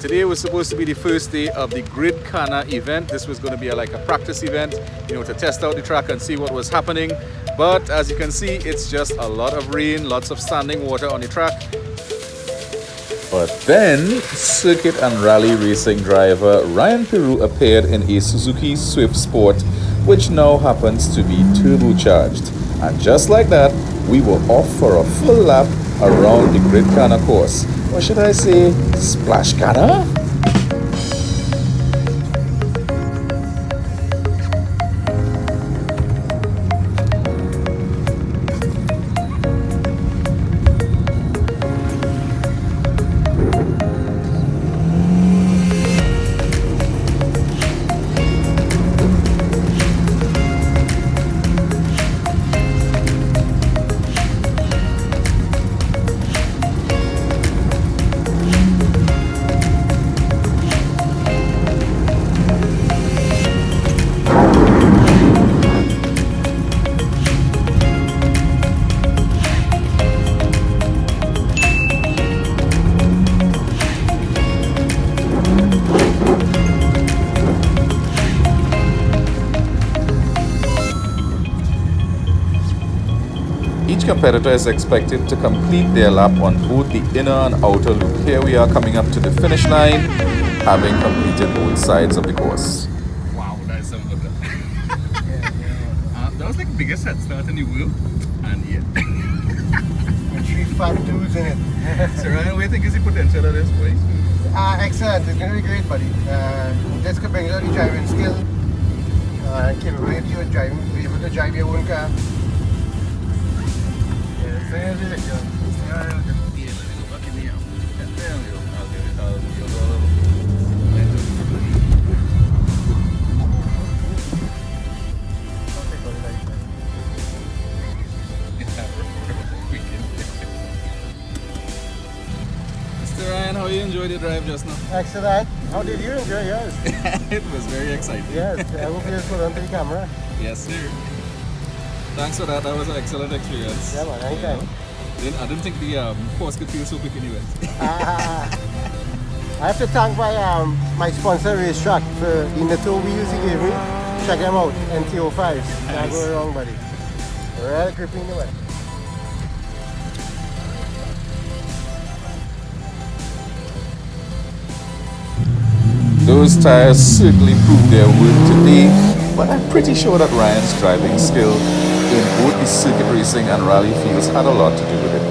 Today was supposed to be the first day of the GridKhana event. This was going to be like a practice event, you know, to test out the track and see what was happening. But as you can see, it's just a lot of rain, lots of standing water on the track. But then, circuit and rally racing driver Ryan Peru appeared in a Suzuki Swift Sport, which now happens to be turbocharged. And just like that, we were off for a full lap around the GridKhana course. Or should I say, Splash-Khana? Each competitor is expected to complete their lap on both the inner and outer loop. Here we are coming up to the finish line, having completed both sides of the course. Wow, that's some good. That was like the biggest head start in the world, and yeah. And 3 fat dudes in it. So Ryan, what do you think is the potential of this place? Excellent, it's going to be great, buddy. This could bring out the driving skill, capability of driving, be able to drive your own car. Mr. Ryan, how you enjoyed the drive just now? Excellent. How did you enjoy yours? It was very exciting. Yes, I hope you just put on the camera. Yes, sir. Thanks for that. That was an excellent experience. Yeah, man, anytime. I didn't think the course could feel so quick anyway. I have to thank my sponsor Racetrack for the little wheels he gave me. Check them out, NTO5s. Nice. Can't go wrong, buddy. Real gripping the way. Those tires certainly proved their worth today, but I'm pretty sure that Ryan's driving skill in both the circuit racing and rally fields had a lot to do with it.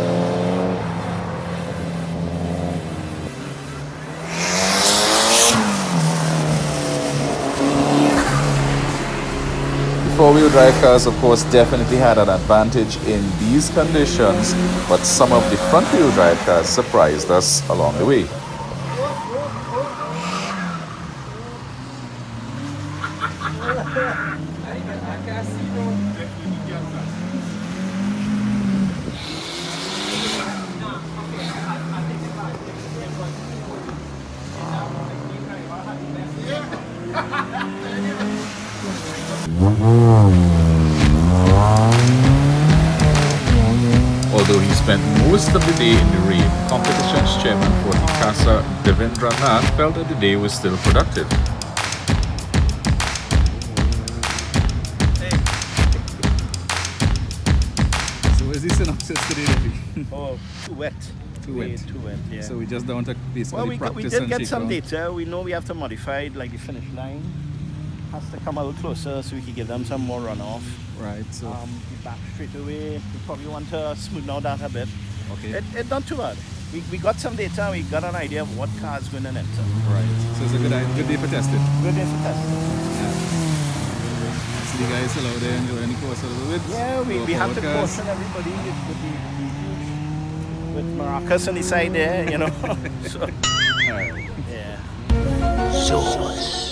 The four-wheel drive cars, of course, definitely had an advantage in these conditions, but some of the front-wheel drive cars surprised us along the way. Although he spent most of the day in the rain, competition's chairman for the CASA, Nath, felt that the day was still productive. So is this synopsis today, Debbie? Oh, too wet. Too wet. Too wet, yeah. So we just don't basically practice. We did and get shake some around. data. We know we have to modify it, like the finish line has to come a little closer so we can give them some more runoff. Right, so The back straightaway, we probably want to smoothen out that a bit. okay. It's not too bad. We got some data, we got an idea of what car's going to enter. Right. So it's a good day for testing. Good day for testing. Yeah. So the guys still out there enjoying the course a little bit. Yeah, we have to caution everybody with maracas on the side there, you know. So, Alright. yeah. Sauce.